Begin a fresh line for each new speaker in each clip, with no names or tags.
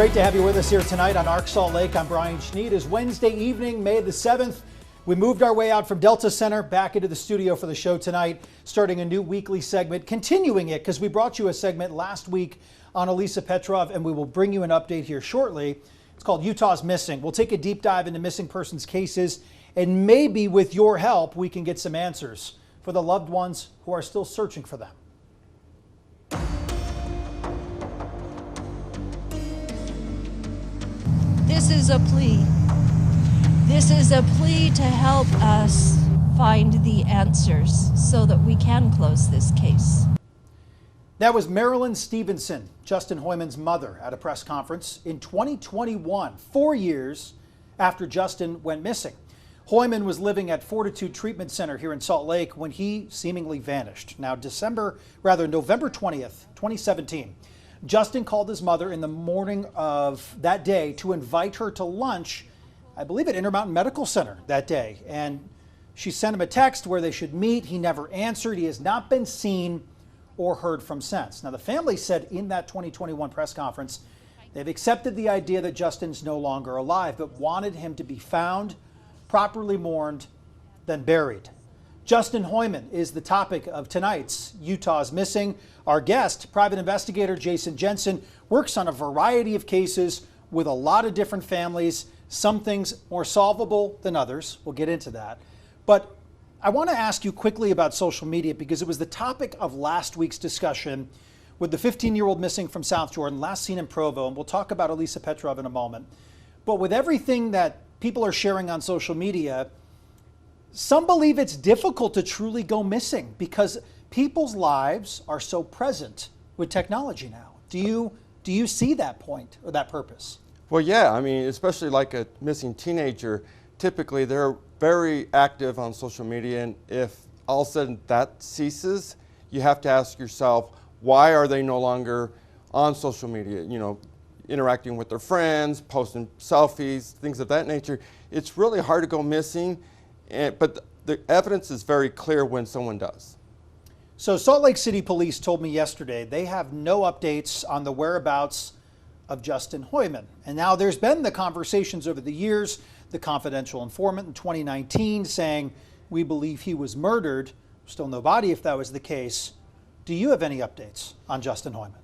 Great to have you with us here tonight on Arc Salt Lake. I'm Brian Schneid. It is Wednesday evening, May the 7th. We moved our way out from Delta Center back into the studio for the show tonight, starting a new weekly segment, continuing it because we brought you a segment last week on Elisa Petrov, and we will bring you an update here shortly. It's called Utah's Missing. We'll take a deep dive into missing persons cases, and maybe with your help, we can get some answers for the loved ones who are still searching for them.
This is a plea. This is a plea to help us find the answers so that we can close this case.
That was Marilyn Stevenson, Justin Hooiman's mother, at a press conference in 2021, 4 years after Justin went missing. Hooiman was living at Fortitude Treatment Center here in Salt Lake when he seemingly vanished. Now, November 20th, 2017. Justin called his mother in the morning of that day to invite her to lunch, I believe at Intermountain Medical Center that day. And she sent him a text where they should meet. He never answered. He has not been seen or heard from since. Now, the family said in that 2021 press conference, they've accepted the idea that Justin's no longer alive, but wanted him to be found, properly mourned, then buried. Justin Hooiman is the topic of tonight's Utah's Missing. Our guest, private investigator Jason Jensen, works on a variety of cases with a lot of different families, some things more solvable than others. We'll get into that. But I want to ask you quickly about social media because it was the topic of last week's discussion with the 15-year-old missing from South Jordan, last seen in Provo, and we'll talk about Elisa Petrov in a moment. But with everything that people are sharing on social media, some believe it's difficult to truly go missing because people's lives are so present with technology now. Do you see that point or that purpose?
Well, yeah. I mean, especially like a missing teenager, typically they're very active on social media, and if all of a sudden that ceases, you have to ask yourself, why are they no longer on social media? You know, interacting with their friends, posting selfies, things of that nature. It's really hard to go missing. But the evidence is very clear when someone does.
So Salt Lake City Police told me yesterday they have no updates on the whereabouts of Justin Hooiman. And now there's been the conversations over the years, the confidential informant in 2019 saying, we believe he was murdered. Still no body if that was the case. Do you have any updates on Justin Hooiman?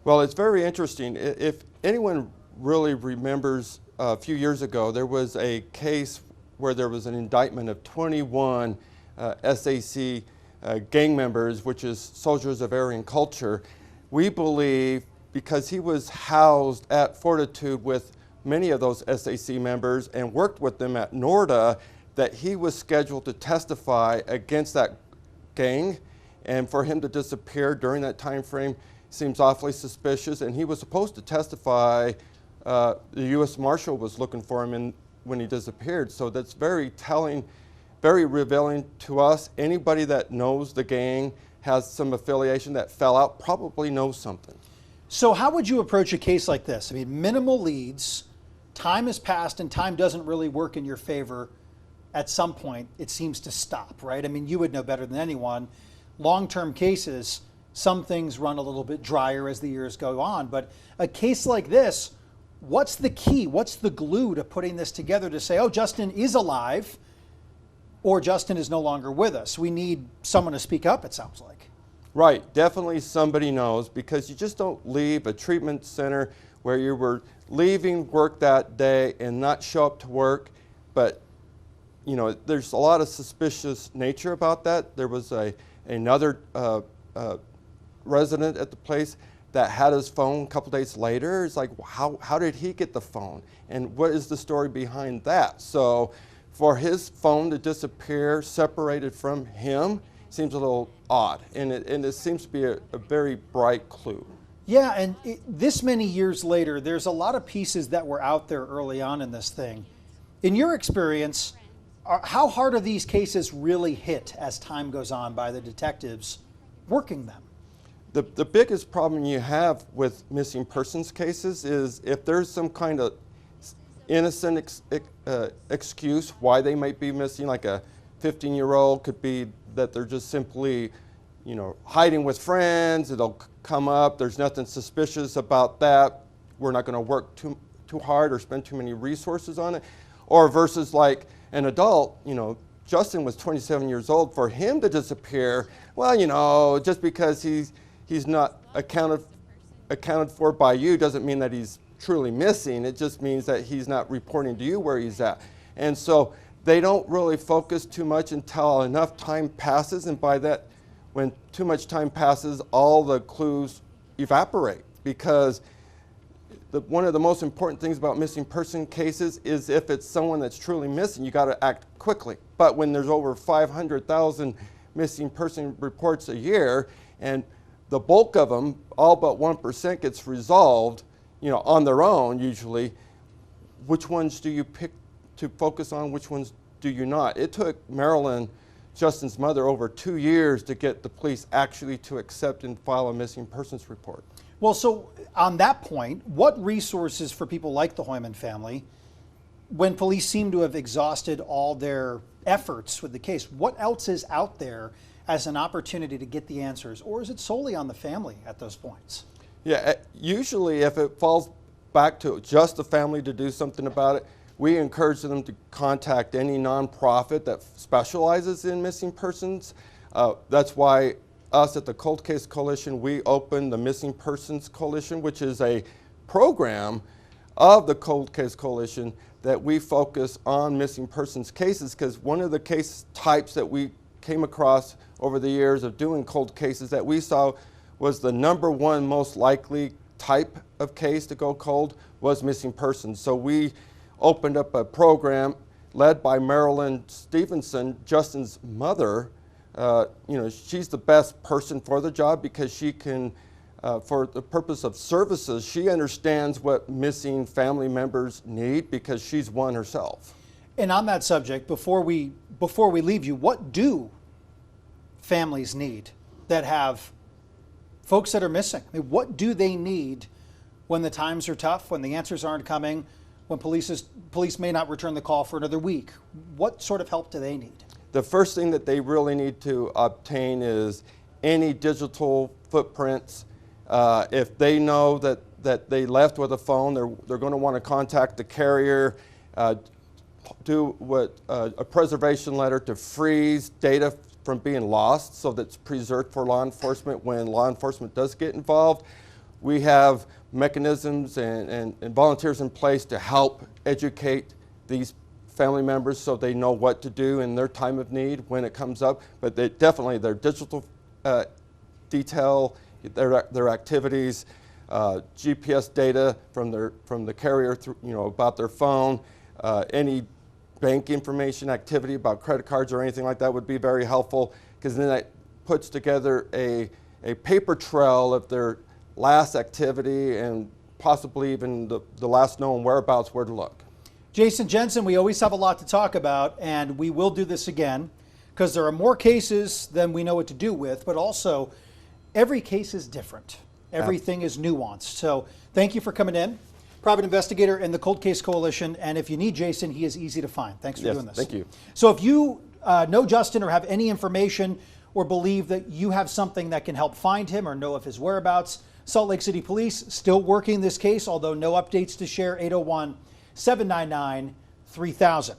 Well,
it's very interesting. If anyone really remembers a few years ago, there was a case where there was an indictment of 21 SAC gang members, which is Soldiers of Aryan Culture. We believe because he was housed at Fortitude with many of those SAC members and worked with them at NORDA, that he was scheduled to testify against that gang, and for him to disappear during that time frame seems awfully suspicious. And he was supposed to testify. The U.S. Marshal was looking for him when he disappeared. So that's very telling, very revealing to us. Anybody that knows the gang, has some affiliation that fell out, probably knows something.
So how would you approach a case like this? I mean, minimal leads, time has passed and time doesn't really work in your favor. At some point, it seems to stop, right? I mean, you would know better than anyone. Long-term cases, some things run a little bit drier as the years go on, but a case like this, what's the key? What's the glue to putting this together to say, oh, Justin is alive or Justin is no longer with us? We need someone to speak up, it sounds like.
Right, definitely somebody knows, because you just don't leave a treatment center where you were leaving work that day and not show up to work. But, you know, there's a lot of suspicious nature about that. There was another resident at the place that had his phone a couple days later. It's like, how did he get the phone? And what is the story behind that? So for his phone to disappear separated from him seems a little odd. And it seems to be a very bright clue.
Yeah, and this many years later, there's a lot of pieces that were out there early on in this thing. In your experience, how hard are these cases really hit as time goes on by the detectives working them?
The biggest problem you have with missing persons cases is if there's some kind of innocent excuse why they might be missing, like a 15-year-old could be that they're just simply, you know, hiding with friends. It'll come up. There's nothing suspicious about that. we're not going to work too hard or spend too many resources on it. Or versus like an adult, you know, Justin was 27 years old. For him to disappear, well, you know, just because he's not accounted for by you doesn't mean that he's truly missing. It just means that he's not reporting to you where he's at. And so they don't really focus too much until enough time passes, and by that, when too much time passes, all the clues evaporate, because one of the most important things about missing person cases is if it's someone that's truly missing, you got to act quickly. But when there's over 500,000 missing person reports a year, and the bulk of them, all but 1%, gets resolved, you know, on their own usually, which ones do you pick to focus on, which ones do you not? It took Marilyn, Justin's mother, over 2 years to get the police actually to accept and file a missing persons report.
Well, so on that point, what resources for people like the Hooiman family, when police seem to have exhausted all their efforts with the case, what else is out there as an opportunity to get the answers? Or is it solely on the family at those points? Yeah,
usually if it falls back to just the family to do something about it, we encourage them to contact any nonprofit that specializes in missing persons. That's why us at the Cold Case Coalition, we opened the Missing Persons Coalition, which is a program of the Cold Case Coalition that we focus on missing persons cases, because one of the case types that we came across over the years of doing cold cases that we saw was the #1 most likely type of case to go cold was missing persons. So we opened up a program led by Marilyn Stevenson, Justin's mother. You know, she's the best person for the job because she can, for the purpose of services, she understands what missing family members need because she's one herself.
And on that subject, before we leave you, what do families need that have folks that are missing? I mean, what do they need when the times are tough, when the answers aren't coming, when police may not return the call for another week? What sort of help do they need?
The first thing that they really need to obtain is any digital footprints. If they know that they left with a phone, they're going to want to contact the carrier, do a preservation letter to freeze data from being lost so that's preserved for law enforcement when law enforcement does get involved. We have mechanisms and volunteers in place to help educate these family members so they know what to do in their time of need when it comes up. But definitely their digital detail, their activities, GPS data from the carrier, you know, about their phone, any bank information activity about credit cards or anything like that would be very helpful, because then that puts together a paper trail of their last activity and possibly even the last known whereabouts, where to look.
Jason Jensen, we always have a lot to talk about, and we will do this again because there are more cases than we know what to do with, but also every case is different. Everything is nuanced. So thank you for coming in. Private investigator in the Cold Case Coalition, and if you need Jason, he is easy to find. Thanks for doing this.
Thank you.
So if you know Justin or have any information or believe that you have something that can help find him or know of his whereabouts, Salt Lake City Police still working this case, although no updates to share. 801-799-3000.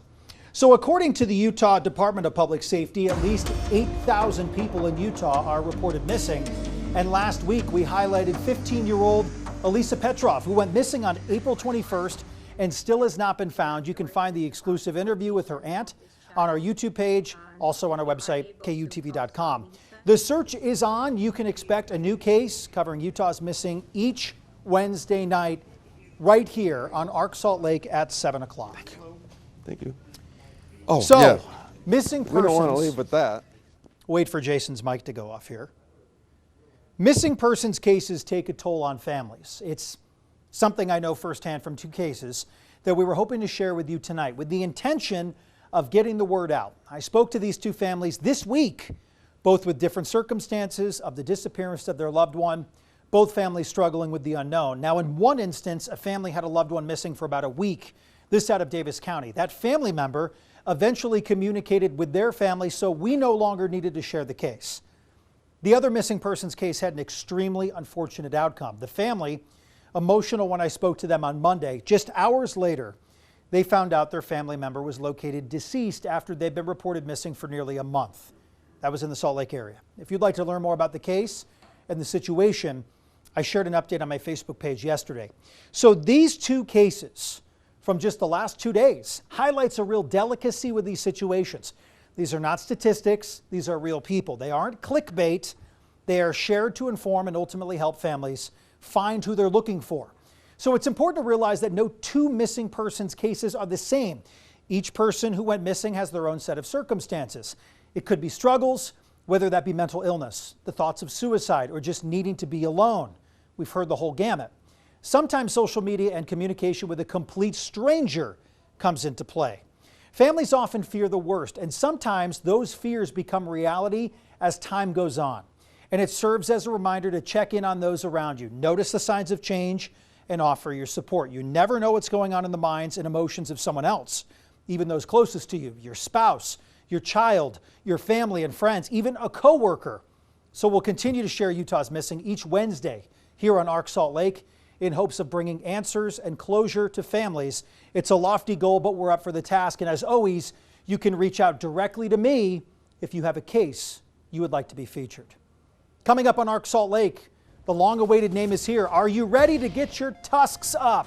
So according to the Utah Department of Public Safety, at least 8,000 people in Utah are reported missing. And last week we highlighted 15-year-old Elisa Petrov, who went missing on April 21st and still has not been found. You can find the exclusive interview with her aunt on our YouTube page, also on our website, KUTV.com. The search is on. You can expect a new case covering Utah's missing each Wednesday night right here on Arc Salt Lake at 7 o'clock.
Thank you. Oh,
so,
yeah.
Missing persons.
We don't want to leave with that.
Wait for Jason's mic to go off here. Missing persons cases take a toll on families. It's something I know firsthand from 2 cases that we were hoping to share with you tonight with the intention of getting the word out. I spoke to these 2 families this week, both with different circumstances of the disappearance of their loved one, both families struggling with the unknown. Now, in one instance, a family had a loved one missing for about a week, this out of Davis County. That family member eventually communicated with their family, so we no longer needed to share the case. The other missing persons case had an extremely unfortunate outcome. The family Emotional when I spoke to them on Monday. Just hours later, they found out their family member was located deceased after they'd been reported missing for nearly a month. That was in the Salt Lake area. If you'd like to learn more about the case and the situation, I shared an update on my Facebook page yesterday. So these two cases from just the last 2 days highlights a real delicacy with these situations. These are not statistics. These are real people. They aren't clickbait. They are shared to inform and ultimately help families find who they're looking for. So it's important to realize that no two missing persons cases are the same. Each person who went missing has their own set of circumstances. It could be struggles, whether that be mental illness, the thoughts of suicide, or just needing to be alone. We've heard the whole gamut. Sometimes social media and communication with a complete stranger comes into play. Families often fear the worst, and sometimes those fears become reality as time goes on. And it serves as a reminder to check in on those around you. Notice the signs of change and offer your support. You never know what's going on in the minds and emotions of someone else, even those closest to you, your spouse, your child, your family and friends, even a coworker. So we'll continue to share Utah's Missing each Wednesday here on ARC Salt Lake in hopes of bringing answers and closure to families. It's a lofty goal, but we're up for the task. And as always, you can reach out directly to me if you have a case you would like to be featured. Coming up on ARC Salt Lake, the long-awaited name is here. Are you ready to get your tusks up?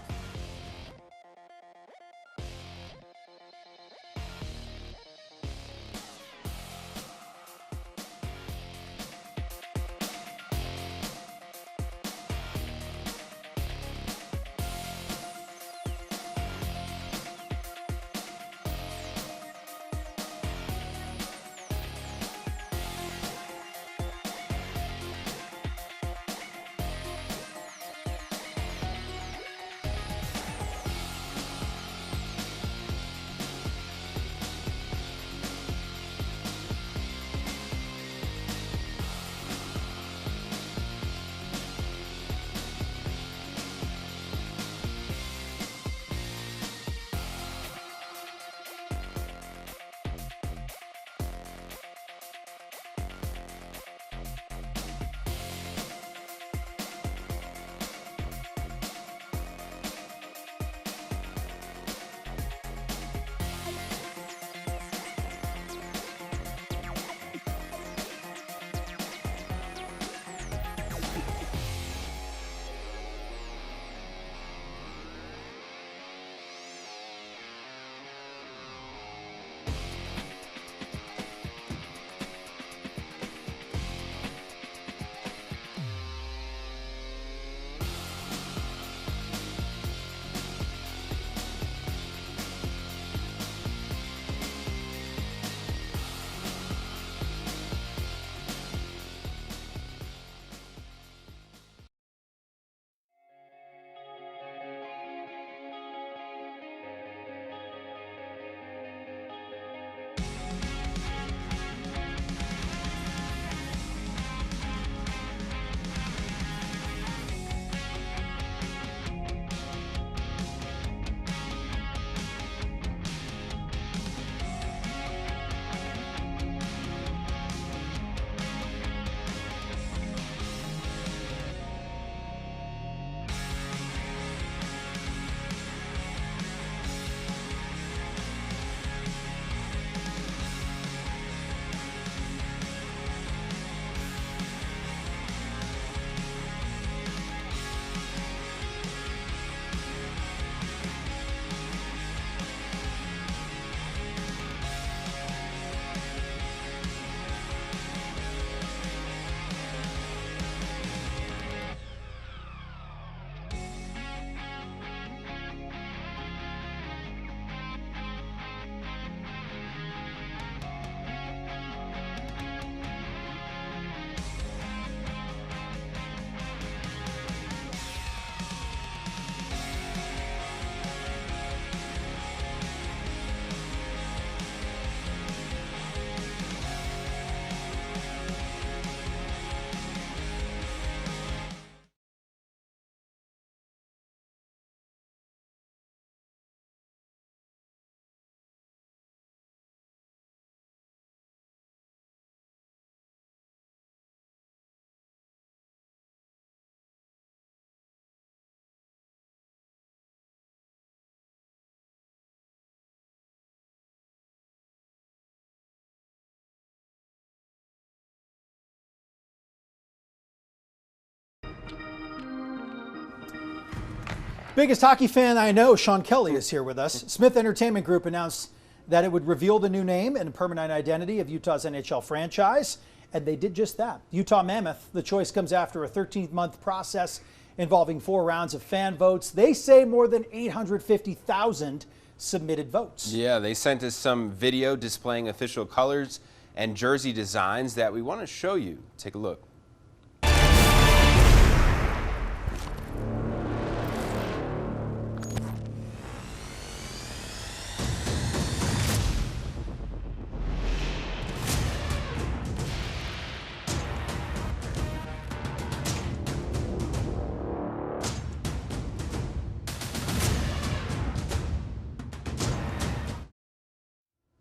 Biggest hockey fan I know, Sean Kelly, is here with us. Smith Entertainment Group announced that it would reveal the new name and permanent identity of Utah's NHL franchise, and they did just that. Utah Mammoth, the choice comes after a 13-month process involving 4 rounds of fan votes. They say more than 850,000 submitted votes.
Yeah, they sent us some video displaying official colors and jersey designs that we want to show you. Take a look.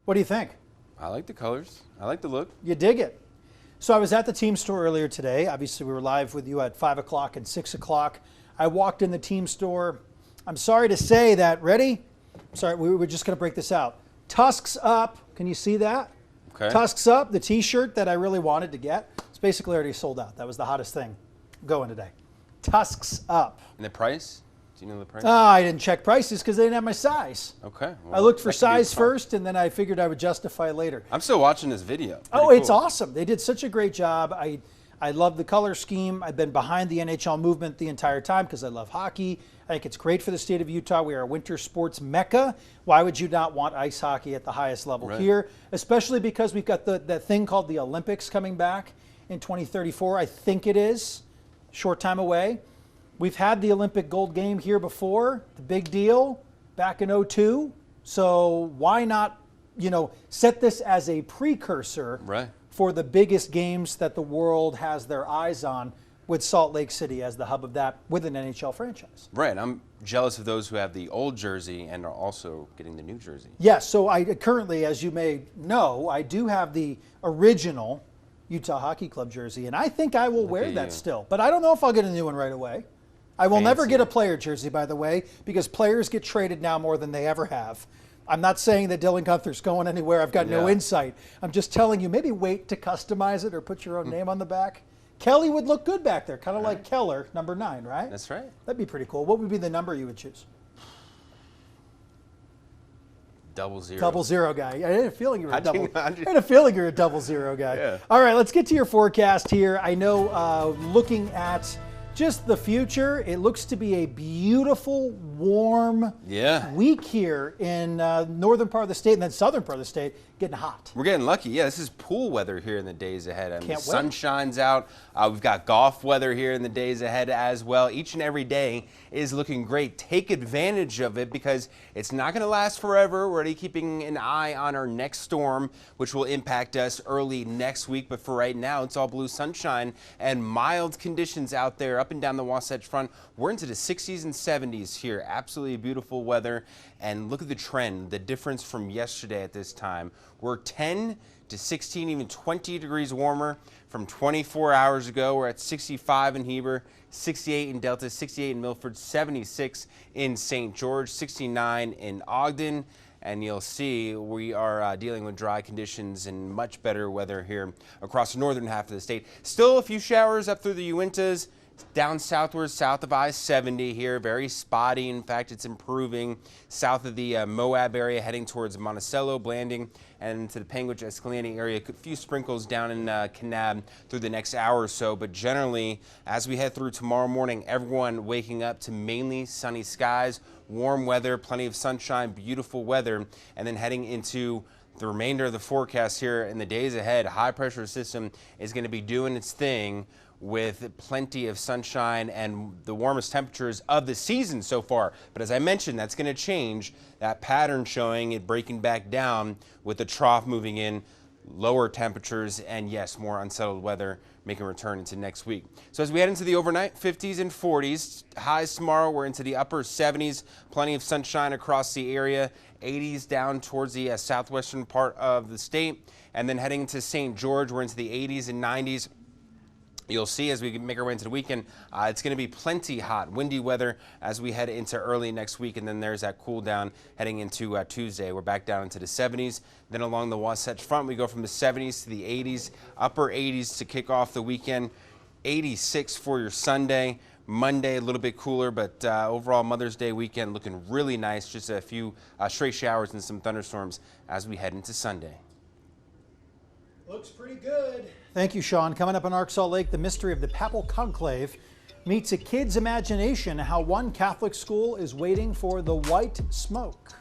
What do you think?
I like the colors. I like the look.
You dig it. So I was at the team store earlier today. Obviously, we were live with you at 5 o'clock and 6 o'clock. I walked in the team store. I'm sorry to say that, ready? Sorry, we were just going to break this out. Tusks up. Can you see that?
Okay.
Tusks up, the t-shirt that I really wanted to get. It's basically already sold out. That was the hottest thing going today. Tusks up.
And the price? Do you know the price?
I didn't check prices because they didn't have my size.
Okay. Well,
I looked for
that could be a
size
problem.
first, and then I figured I would justify later.
I'm still watching this video.
Oh,
Pretty
it's
cool.
awesome. They did such a great job. I love the color scheme. I've been behind the NHL movement the entire time because I love hockey. I think it's great for the state of Utah. We are a winter sports mecca. Why would you not want ice hockey at the highest level
Right.
here? Especially because we've got that thing called the Olympics coming back in 2034. I think it is. Short time away. We've had the Olympic gold game here before, the big deal, back in '02. So why not, set this as a precursor
Right.
for the biggest games that the world has their eyes on, with Salt Lake City as the hub of that with an NHL franchise.
Right. I'm jealous of those who have the old jersey and are also getting the new jersey.
Yes, so I currently, as you may know, I do have the original Utah Hockey Club jersey, and I think I will wear
at
that
you.
still. But I don't know if I'll get a new one right away. I will never
Fancy.
get a player jersey, by the way, because players get traded now more than they ever have. I'm not saying that Dylan Gunther's going anywhere. I've got no
Yeah.
insight. I'm just telling you, maybe wait to customize it or put your own name on the back. Kelly would look good back there, kind of like Keller, number 9, right?
That's right.
That'd be pretty cool. What would be the number you would choose?
00.
00 guy. I had a feeling you were a
I
double.
think- I
I had a feeling you're a 00 guy.
Yeah.
All right, let's get to your forecast here. I know, looking at just the future, it looks to be a beautiful, warm
Yeah.
week here in northern part of the state and then southern part of the state, getting hot.
We're getting lucky. Yeah, this is pool weather here in the days ahead. I mean,
Can't
the sun
wait.
shines out. We've got golf weather here in the days ahead as well. Each and every day is looking great. Take advantage of it because it's not going to last forever. We're already keeping an eye on our next storm, which will impact us early next week. But for right now, it's all blue sunshine and mild conditions out there up and down the Wasatch Front. We're into the 60s and 70s here. Absolutely beautiful weather. And look at the trend, the difference from yesterday at this time. We're 10 to 16, even 20 degrees warmer from 24 hours ago. We're at 65 in Heber, 68 in Delta, 68 in Milford, 76 in St. George, 69 in Ogden. And you'll see we are dealing with dry conditions and much better weather here across the northern half of the state. Still a few showers up through the Uintas. Down southward, south of I-70 here, very spotty. In fact, it's improving south of the Moab area, heading towards Monticello, Blanding, and to the Panguitch, Escalante area. A few sprinkles down in Kanab through the next hour or so. But generally, as we head through tomorrow morning, everyone waking up to mainly sunny skies, warm weather, plenty of sunshine, beautiful weather, and then heading into the remainder of the forecast here in the days ahead. High pressure system is going to be doing its thing with plenty of sunshine and the warmest temperatures of the season so far. But as I mentioned, that's going to change. That pattern showing it breaking back down with the trough moving in, lower temperatures, and yes, more unsettled weather making a return into next week. So as we head into the overnight, 50s and 40s. Highs tomorrow, we're into the upper 70s. Plenty of sunshine across the area. 80s down towards the southwestern part of the state. And then heading into St. George, we're into the 80s and 90s. You'll see as we make our way into the weekend, it's going to be plenty hot, windy weather as we head into early next week. And then there's that cool down heading into Tuesday. We're back down into the 70s. Then along the Wasatch Front, we go from the 70s to the 80s, upper 80s to kick off the weekend. 86 for your Sunday. Monday, a little bit cooler, but overall Mother's Day weekend looking really nice. Just a few stray showers and some thunderstorms as we head into Sunday.
Looks pretty good. Thank you, Sean. Coming up in Arc Salt Lake, the mystery of the Papal Conclave meets a kid's imagination, how one Catholic school is waiting for the white smoke.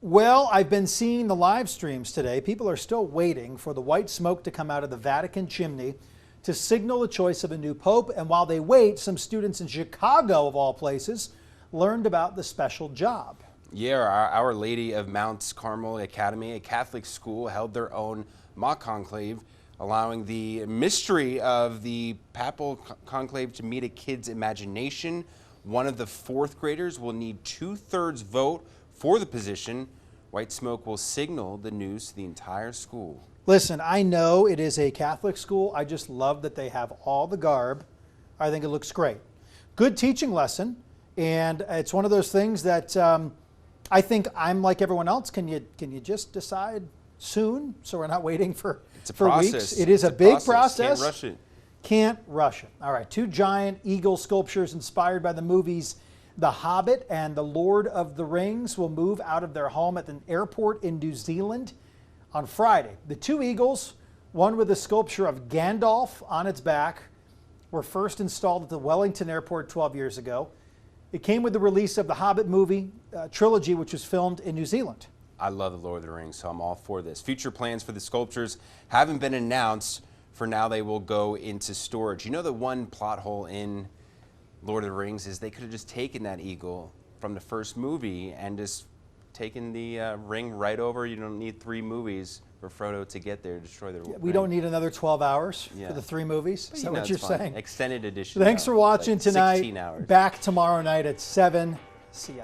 Well, I've been seeing the live streams today. People are still waiting for the white smoke to come out of the Vatican chimney to signal the choice of a new pope. And while they wait, some students in Chicago, of all places, learned about the special job.
Yeah, Our Lady of Mount Carmel Academy, a Catholic school, held their own mock conclave allowing the mystery of the papal conclave to meet a kid's imagination. One of the fourth graders will need 2/3 vote for the position. White smoke will signal the news to the entire school.
Listen, I know it is a Catholic school. I just love that they have all the garb. I think it looks great. Good teaching lesson, and it's one of those things that I think I'm like everyone else. Can you just decide soon so we're not waiting for weeks? It is a big process.
Can't rush it.
Can't rush it. All right, 2 giant eagle sculptures inspired by the movies The Hobbit and The Lord of the Rings will move out of their home at an airport in New Zealand on Friday. The 2 eagles, one with a sculpture of Gandalf on its back, were first installed at the Wellington Airport 12 years ago. It came with the release of the Hobbit movie trilogy, which was filmed in New Zealand.
I love The Lord of the Rings, so I'm all for this. Future plans for the sculptures haven't been announced. For now, they will go into storage. You know, the one plot hole in Lord of the Rings is they could have just taken that eagle from the first movie and just taken the ring right over. You don't need 3 movies for Frodo to get there to destroy the ring.
We don't need another 12 hours for the 3 movies. Is that what you're saying?
Extended edition.
Thanks for watching
like
tonight.
16 hours.
Back tomorrow night at 7. See ya.